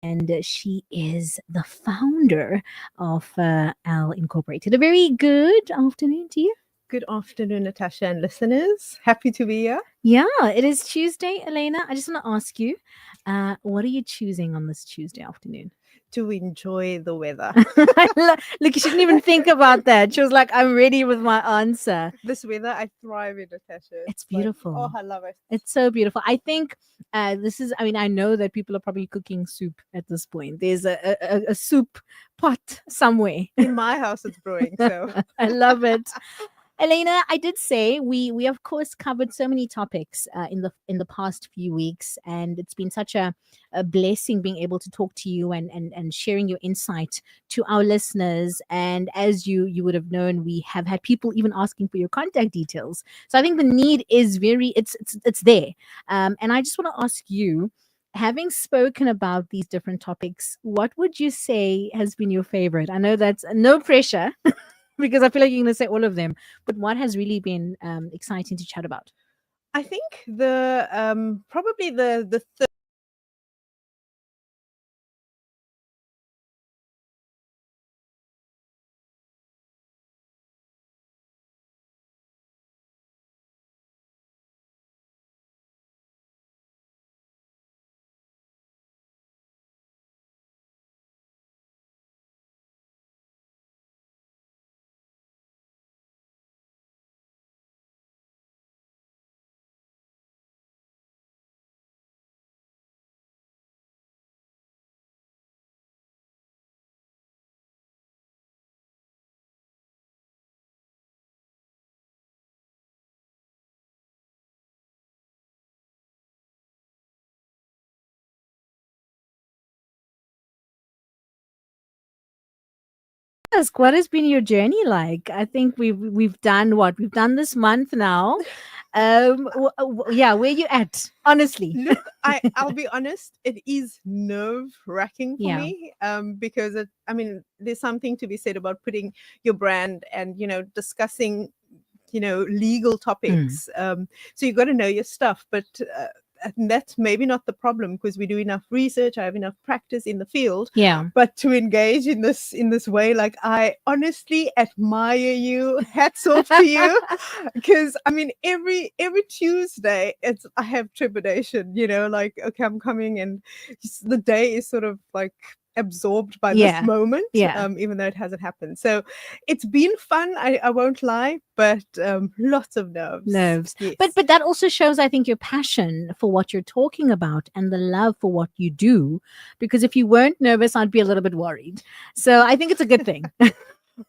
and she is the founder of Al Incorporated. A very good afternoon to you. Good afternoon, Natasha and listeners. Happy to be here. Yeah, it is Tuesday, Elena. I just want to ask you, what are you choosing on this Tuesday afternoon? To enjoy the weather. Look, you shouldn't even think about that. She was like, I'm ready with my answer. This weather, I thrive in, Natasha. It's like, beautiful. I love it. It's so beautiful. I think I know that people are probably cooking soup at this point. There's a soup pot somewhere. In my house, it's brewing. So I love it. Elena, I did say we of course covered so many topics in the past few weeks, and it's been such a blessing being able to talk to you and sharing your insight to our listeners. And as you would have known, we have had people even asking for your contact details. So I think the need is it's there. And I just want to ask you, having spoken about these different topics, what would you say has been your favorite? I know that's no pressure. Because I feel like you're going to say all of them. But what has really been exciting to chat about? I think the probably the third Ask, what has been your journey like? I think we've done what we've done this month now. Yeah, where you at? Honestly, look, I'll be honest, it is nerve wracking for yeah, me. Because there's something to be said about putting your brand and discussing legal mm, topics. So you got to know your stuff, but and that's maybe not the problem because we do enough research. I have enough practice in the field, yeah. but to engage in this way, like, I honestly admire you. Hats off to you, because every Tuesday I have trepidation. Like, okay, I'm coming, and the day is sort of like absorbed by this Yeah, moment, yeah. even though it hasn't happened. So it's been fun. I won't lie, but lots of nerves. Nerves. But Yes. but that also shows, I think, your passion for what you're talking about and the love for what you do. Because if you weren't nervous, I'd be a little bit worried. So I think it's a good thing.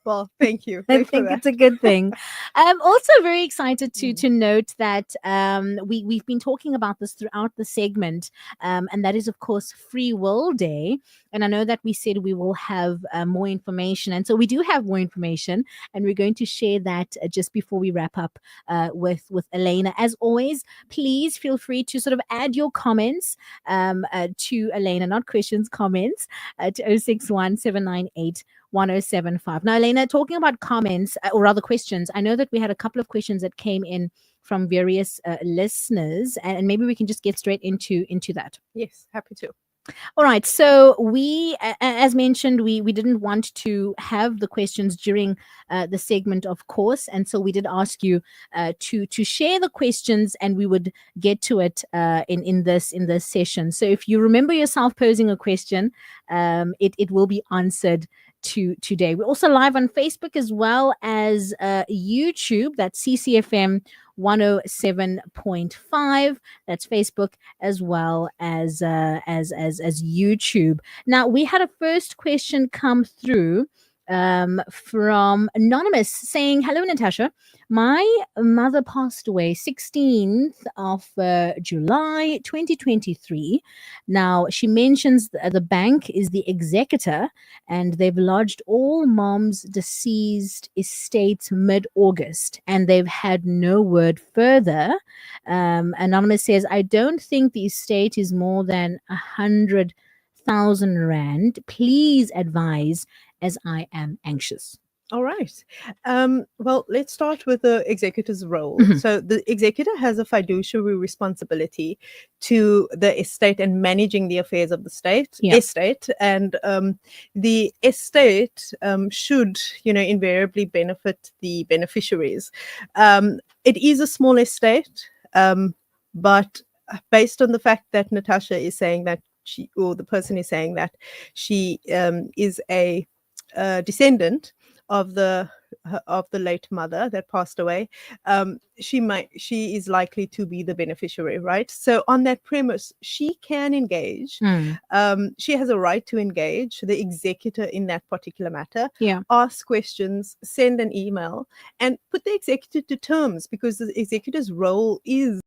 Well, thank you. I Thanks for think that. it's a good thing. I'm also very excited to Mm. to note that we've been talking about this throughout the segment, and that is of course Free Will Day. And I know that we said we will have more information, and so we do have more information, and we're going to share that just before we wrap up with Elena. As always, please feel free to sort of add your comments to Elena, not questions, comments to 0617981075. Now, Elena, talking about comments or rather questions, I know that we had a couple of questions that came in from various listeners, and maybe we can just get straight into that. Yes, happy to. All right. So as mentioned, we didn't want to have the questions during the segment, of course, and so we did ask you to share the questions, and we would get to it in this session. So if you remember yourself posing a question, it will be answered today. We're also live on Facebook as well as YouTube. That's CCFM 107.5. That's Facebook as well as YouTube. Now we had a first question come through from anonymous saying, "Hello, Natasha. My mother passed away 16th of July 2023. Now she mentions the bank is the executor, and they've lodged all mom's deceased estates mid-August, and they've had no word further. Anonymous says, I don't think the estate is more than 100,000 rand. Please advise, as I am anxious." All right. Well, let's start with the executor's role. Mhm. So, the executor has a fiduciary responsibility to the estate and managing the affairs of the Yeah. estate, and the estate should, invariably benefit the beneficiaries. It is a small estate, but based on the fact that Natasha is saying that she, or the person is saying that she is a descendant of the late mother that passed away, she is likely to be the beneficiary, right? So on that premise, she can engage. Mm. She has a right to engage the executor in that particular matter, Yeah. ask questions, send an email, and put the executor to terms, because the executor's role is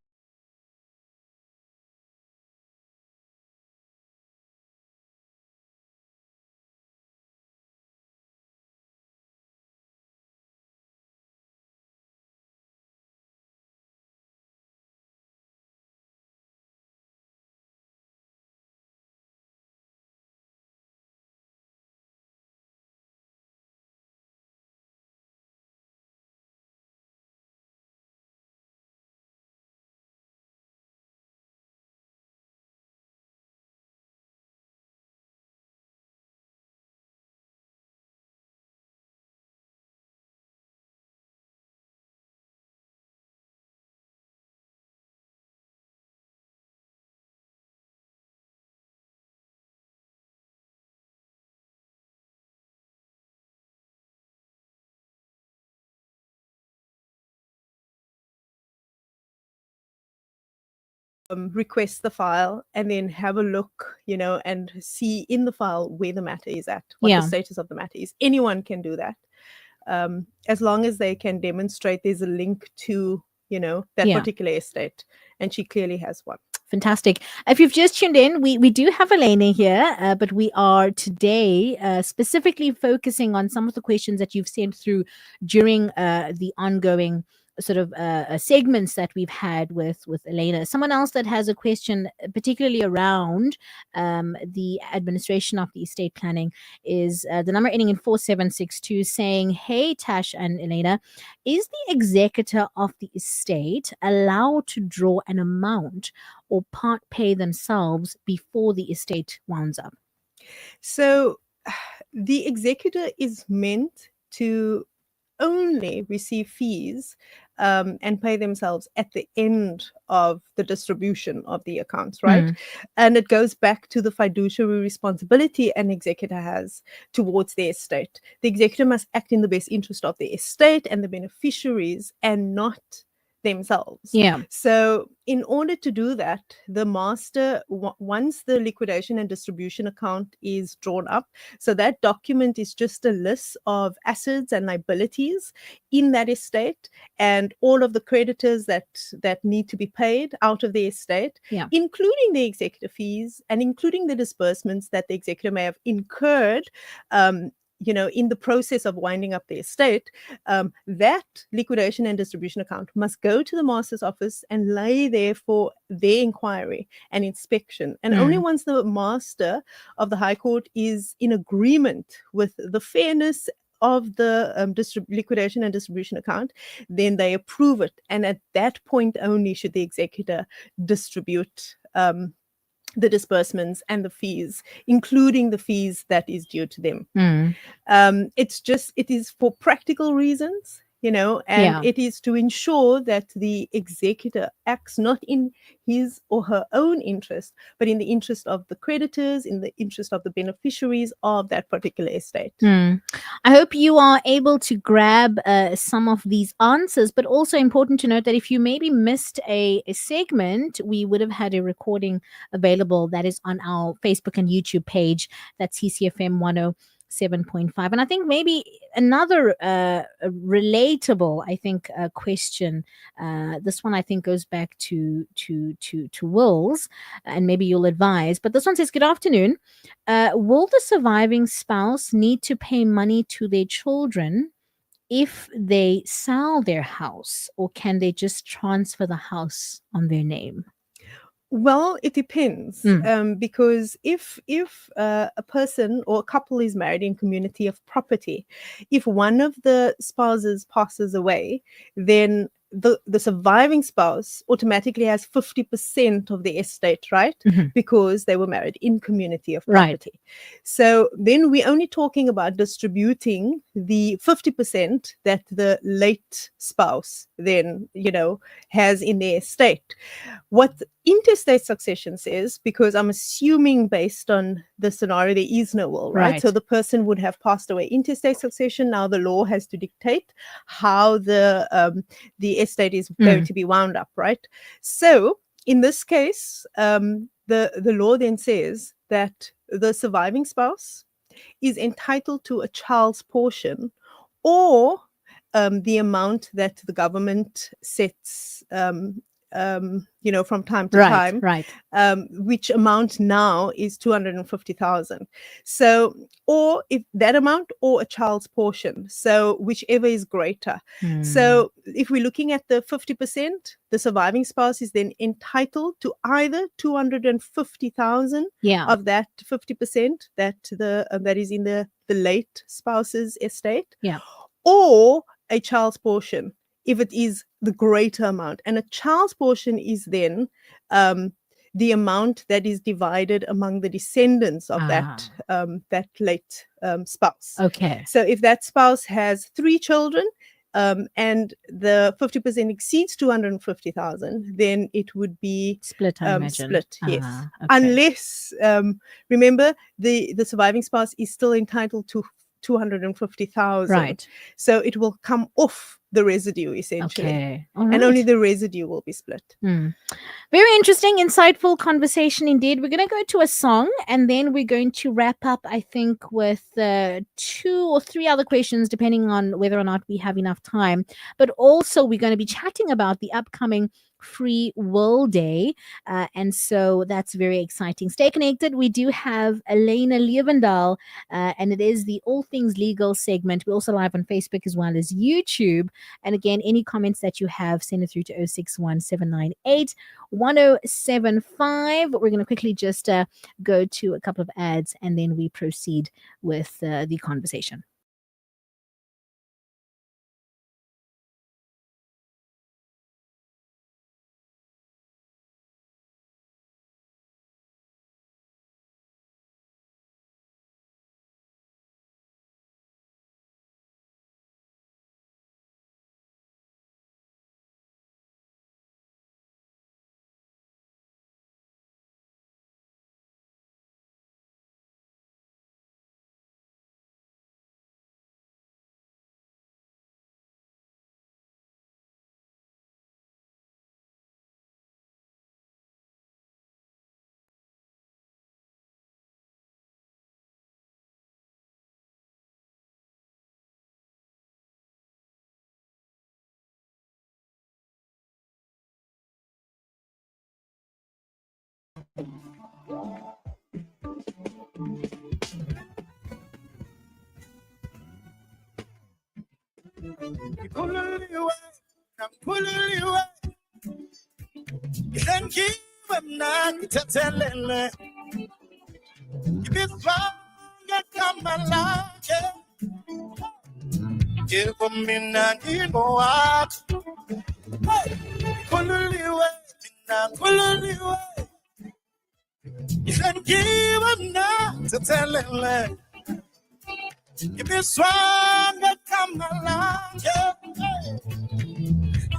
request the file and then have a look, and see in the file where the matter is at, what the Yeah. status of the matter is. Anyone can do that, as long as they can demonstrate there's a link to, that Yeah. particular estate, and she clearly has one. Fantastic. If you've just tuned in, we do have Elena here, but we are today specifically focusing on some of the questions that you've sent through during the ongoing sort of segments that we've had with Elena. Someone else that has a question, particularly around the administration of the estate planning, is the number ending in 4762, saying, "Hey, Tash and Elena, is the executor of the estate allowed to draw an amount or part pay themselves before the estate winds up?" So the executor is meant to only receive fees, and pay themselves at the end of the distribution of the accounts, right? Mm. And it goes back to the fiduciary responsibility an executor has towards the estate. The executor must act in the best interest of the estate and the beneficiaries, and not themselves. Yeah. So, in order to do that, the master, once the liquidation and distribution account is drawn up, so that document is just a list of assets and liabilities in that estate, and all of the creditors that need to be paid out of the estate, Yeah. including the executor fees and including the disbursements that the executor may have incurred, in the process of winding up the estate. That liquidation and distribution account must go to the master's office and lay there for their inquiry and inspection. And only Mm. once the master of the High Court is in agreement with the fairness of the liquidation and distribution account, then they approve it. And at that point only should the executor distribute the disbursements and the fees, including the fees that is due to them. Mm. It is for practical reasons, and Yeah. it is to ensure that the executor acts not in his or her own interest, but in the interest of the creditors, in the interest of the beneficiaries of that particular estate. Mm. I hope you are able to grab some of these answers, but also important to note that if you maybe missed a segment, we would have had a recording available that is on our Facebook and YouTube page. That's CCFM 107.5. And I think maybe another relatable, question. This one I think goes back to Will's, and maybe you'll advise. But this one says, "Good afternoon. Will the surviving spouse need to pay money to their children if they sell their house, or can they just transfer the house on their name?" Well, it depends, because if a person or a couple is married in community of property, if one of the spouses passes away, then the surviving spouse automatically has 50% of the estate, right? Because they were married in community of property. So then we're only talking about distributing the 50% that the late spouse then, has in their estate. What interstate succession says, because I'm assuming based on the scenario there is no will, right? So the person would have passed away. Interstate succession, now the law has to dictate how the estate is going to be wound up, right? So in this case, the law then says that the surviving spouse is entitled to a child's portion, or the amount that the government sets from time to time, which amount now is 250,000. So, or if that amount or a child's portion, so whichever is greater. So if we're looking at the 50%, the surviving spouse is then entitled to either 250,000 of that 50% that is in the late spouse's estate, or a child's portion if it is the greater amount. And a child's portion is then the amount that is divided among the descendants of that late spouse. Okay. So if that spouse has 3 children, and the 50% exceeds 250,000, then it would be split. I imagine. Split, yes. Unless, remember, the surviving spouse is still entitled to 250,000. Right. So it will come off the residue essentially. Okay. And only the residue will be split. Very interesting, insightful conversation indeed. We're going to go to a song and then we're going to wrap up, I think, with 2 or 3 other questions, depending on whether or not we have enough time. But also we're going to be chatting about the upcoming Free Will Day. And so that's very exciting. Stay connected. We do have Elena Levendahl, and it is the All Things Legal segment. We're also live on Facebook as well as YouTube. And again, any comments that you have, send it through to 061-798-1075. We're going to quickly just go to a couple of ads and then we proceed with the conversation. Pulling you away, I'm pulling you away. Then keep him not to tell him. If it's wrong, you come along, yeah. Give him not go out. Hey, pulling you away, I'm pulling you away. Then keep him not to tell him. If it's wrong, you come along, yeah.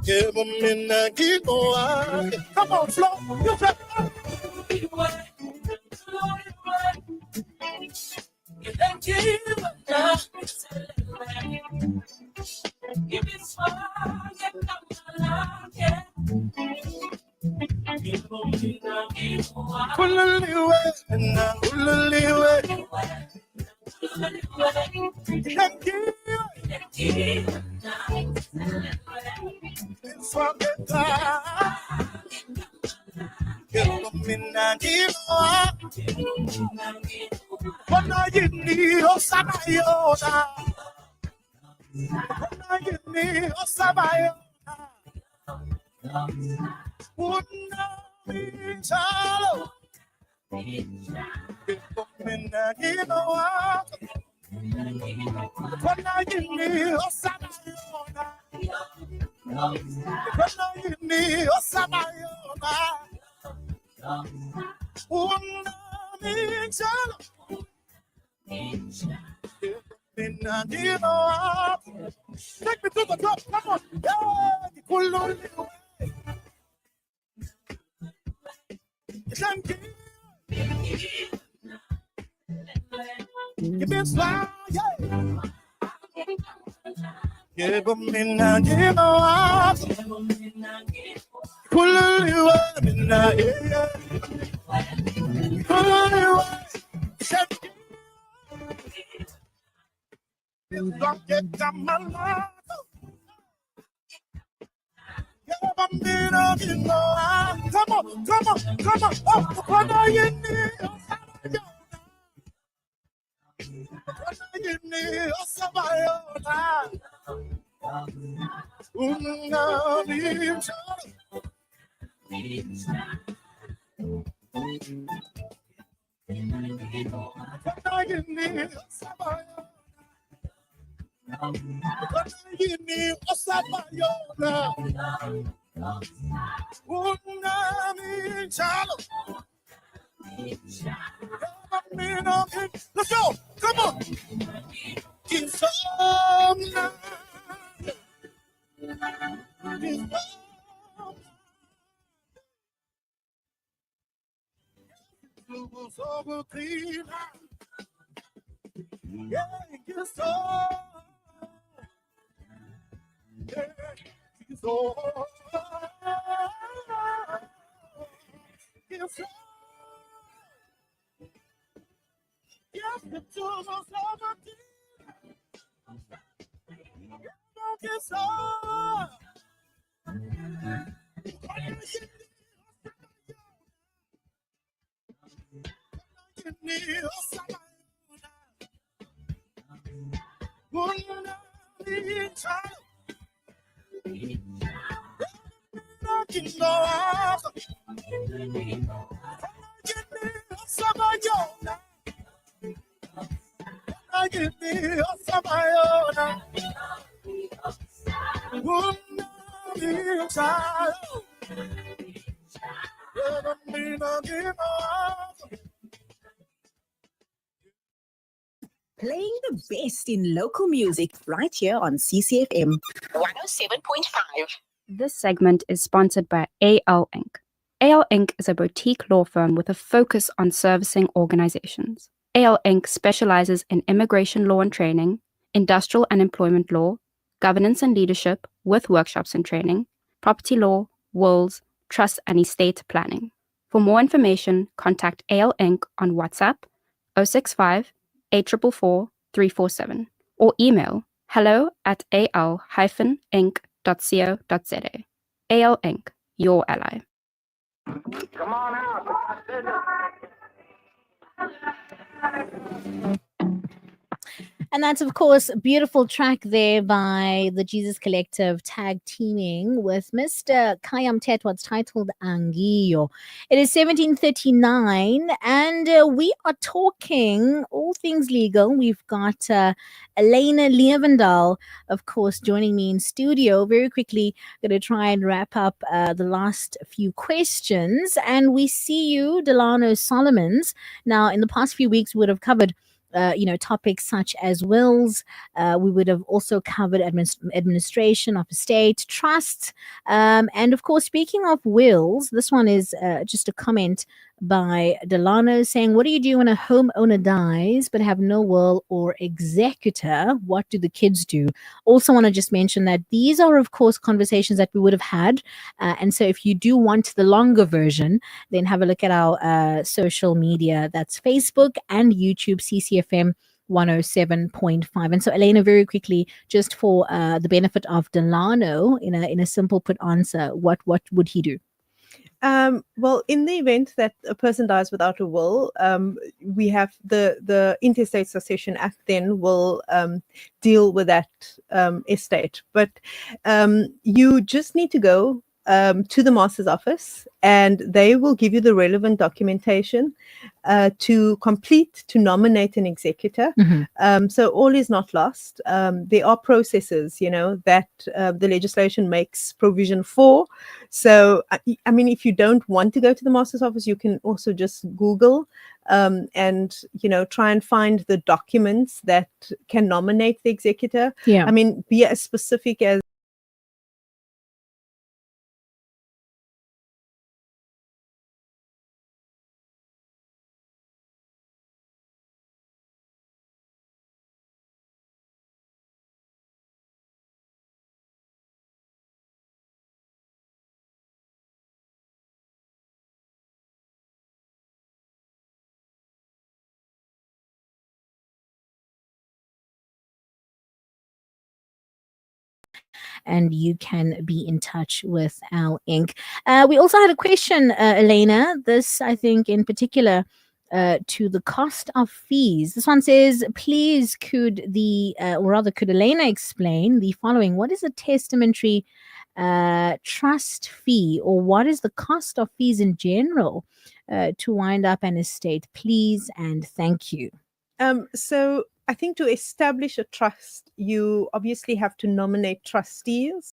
Give them in the keep on. Come on, Flo. You said, you can give them now. If it's wrong, you come along, yeah. Give them in the keep on. Pull a little way, and now pull a little way. It's for the time. Give them in the give up. What are you need? Oh, Sabayona. What are you need? Oh, Sabayona. Wouldn't know Take me to the top, come on. Yeah, you've been fly, yeah. Give me now, give up. Pull you up in the air. Pull you up. Don't get down my life. Come on, come on, come on. Oh, what are you need? What are you need? Oh, somebody. Let's go. Come on. It's Playing the best in local music right here on CCFM 107.5. This segment is sponsored by AL Inc. AL Inc. is a boutique law firm with a focus on servicing organizations. AL Inc. specializes in immigration law and training, industrial and employment law, governance and leadership with workshops and training, property law, wills, trust and estate planning. For more information, contact AL Inc. on WhatsApp 065 844 347 or email hello@al-inc.co.za. AL Inc., your ally. Come on out. And that's, of course, a beautiful track there by the Jesus Collective, tag teaming with Mr. Kayam Tet, what's titled Angio. It is 17:39, and we are talking all things legal. We've got Elena Levendahl, of course, joining me in studio. Very quickly, going to try and wrap up the last few questions. And we see you, Delano Solomons. Now, in the past few weeks, we would have covered topics such as wills. We would have also covered administration of estate, trusts. And of course, speaking of wills, this one is just a comment by Delano saying, what do you do when a homeowner dies but have no will or executor? What do the kids do? Also want to just mention that these are, of course, conversations that we would have had. And so if you do want the longer version, then have a look at our social media. That's Facebook and YouTube, CCFM 107.5. And so, Elena, very quickly, just for the benefit of Delano, in a simple put answer, what would he do? Well, in the event that a person dies without a will, we have the Interstate Succession Act then will deal with that estate. But you just need to go to the master's office, and they will give you the relevant documentation to complete to nominate an executor. So all is not lost. There are processes, that the legislation makes provision for. So, I mean, if you don't want to go to the master's office, you can also just Google and try and find the documents that can nominate the executor. Yeah. I mean, be as specific as and you can be in touch with our Inc. We also had a question, Elena. This, I think, in particular, to the cost of fees. This one says, please could Elena explain the following? What is a testamentary trust fee, or what is the cost of fees in general to wind up an estate? Please and thank you. So I think to establish a trust, you obviously have to nominate trustees.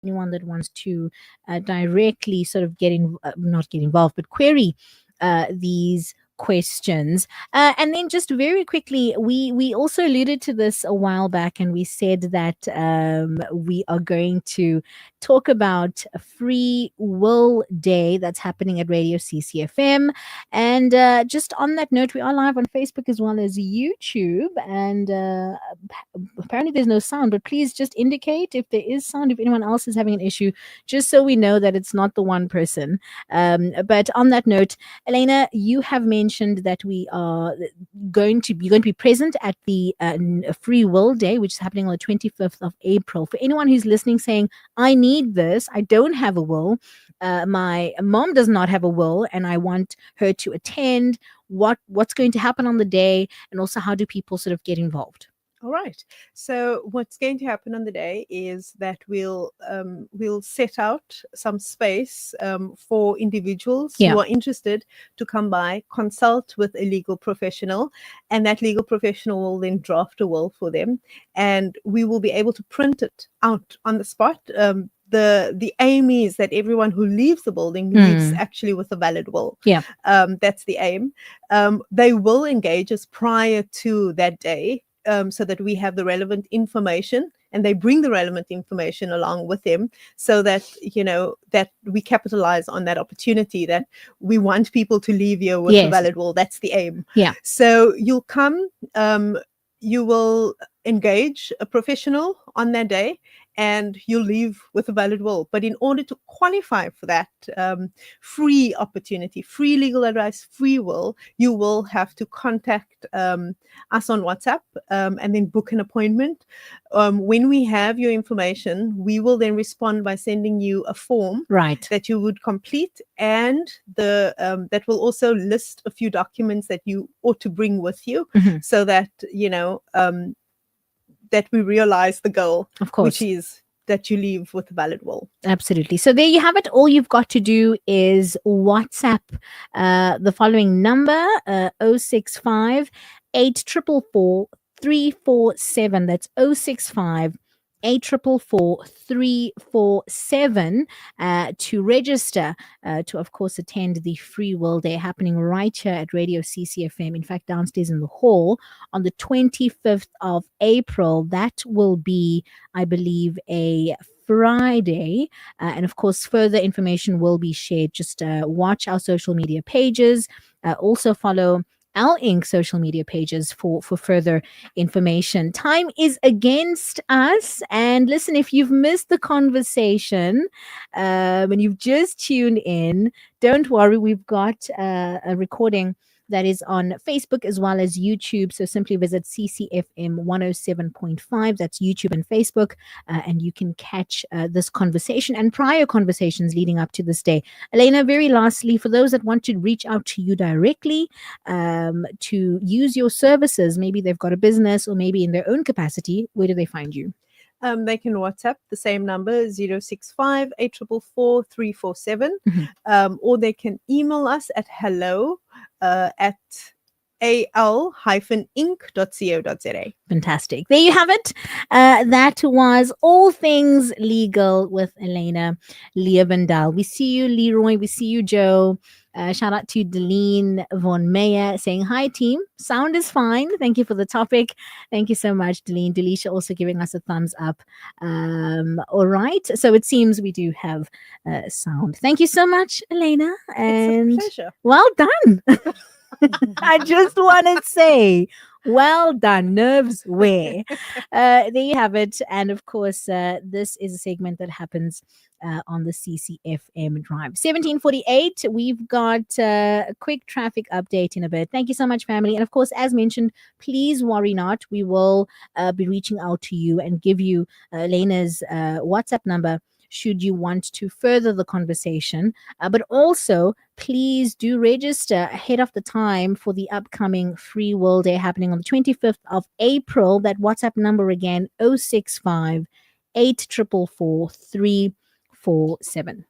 Anyone that wants to directly sort of not get involved, but query these questions. And then just very quickly, we also alluded to this a while back, and we said that we are going to talk about a Free Will Day that's happening at Radio CCFM. And just on that note, we are live on Facebook as well as YouTube. And apparently there's no sound, but please just indicate if there is sound, if anyone else is having an issue, just so we know that it's not the one person. But on that note, Elena, you have mentioned mentioned that we are going to be present at the Free Will Day, which is happening on the 25th of April. For anyone who's listening saying, I need this, I don't have a will, my mom does not have a will, and I want her to attend, what's going to happen on the day, and also how do people sort of get involved? All right. So what's going to happen on the day is that we'll set out some space for individuals who are interested to come by, consult with a legal professional, and that legal professional will then draft a will for them, and we will be able to print it out on the spot. The aim is that everyone who leaves the building leaves actually with a valid will. That's the aim. They will engage us prior to that day, so that we have the relevant information, and they bring the relevant information along with them, so that, you know, that we capitalize on that opportunity, that we want people to leave here with a valid will. That's the aim. So you'll come, you will engage a professional on that day, and you'll leave with a valid will. But in order to qualify for that free opportunity, free legal advice, free will, you will have to contact us on WhatsApp and then book an appointment. When we have your information, we will then respond by sending you a form that you would complete, and that will also list a few documents that you ought to bring with you, so that, you know, that we realize the goal, of course, which is that you leave with a valid will. Absolutely. So there you have it. All you've got to do is WhatsApp the following number, 065 844 347. That's 065 844 347 to register to, of course, attend the Free Will Day happening right here at Radio CCFM. In fact, downstairs in the hall on the 25th of April. That will be, I believe, a Friday. And of course, further information will be shared. Just watch our social media pages. Also follow our Inc. social media pages for further information. Time is against us. And listen, if you've missed the conversation and you've just tuned in, don't worry. We've got a recording that is on Facebook as well as YouTube. So simply visit CCFM 107.5. That's YouTube and Facebook. And you can catch this conversation and prior conversations leading up to this day. Elena, very lastly, for those that want to reach out to you directly to use your services, maybe they've got a business or maybe in their own capacity, where do they find you? They can WhatsApp the same number, 065 844 347, or they can email us at hello at al-inc.co.za. Fantastic. There you have it. That was All Things Legal with Elena Leovendal. We see you, Leroy. We see you, Joe. Shout out to Deline Von Meyer saying, hi, team. Sound is fine. Thank you for the topic. Thank you so much, Deline. Delisha also giving us a thumbs up. All right. So it seems we do have sound. Thank you so much, Elena. And it's a pleasure. Well done. I just want to say, well done, nerves where. There you have it. And of course, this is a segment that happens on the CCFM Drive. 17:48, we've got a quick traffic update in a bit. Thank you so much, family. And of course, as mentioned, please worry not. We will be reaching out to you and give you Elena's WhatsApp number should you want to further the conversation. But also, please do register ahead of the time for the upcoming Free Will Day happening on the 25th of April. That WhatsApp number again, 065 844 347.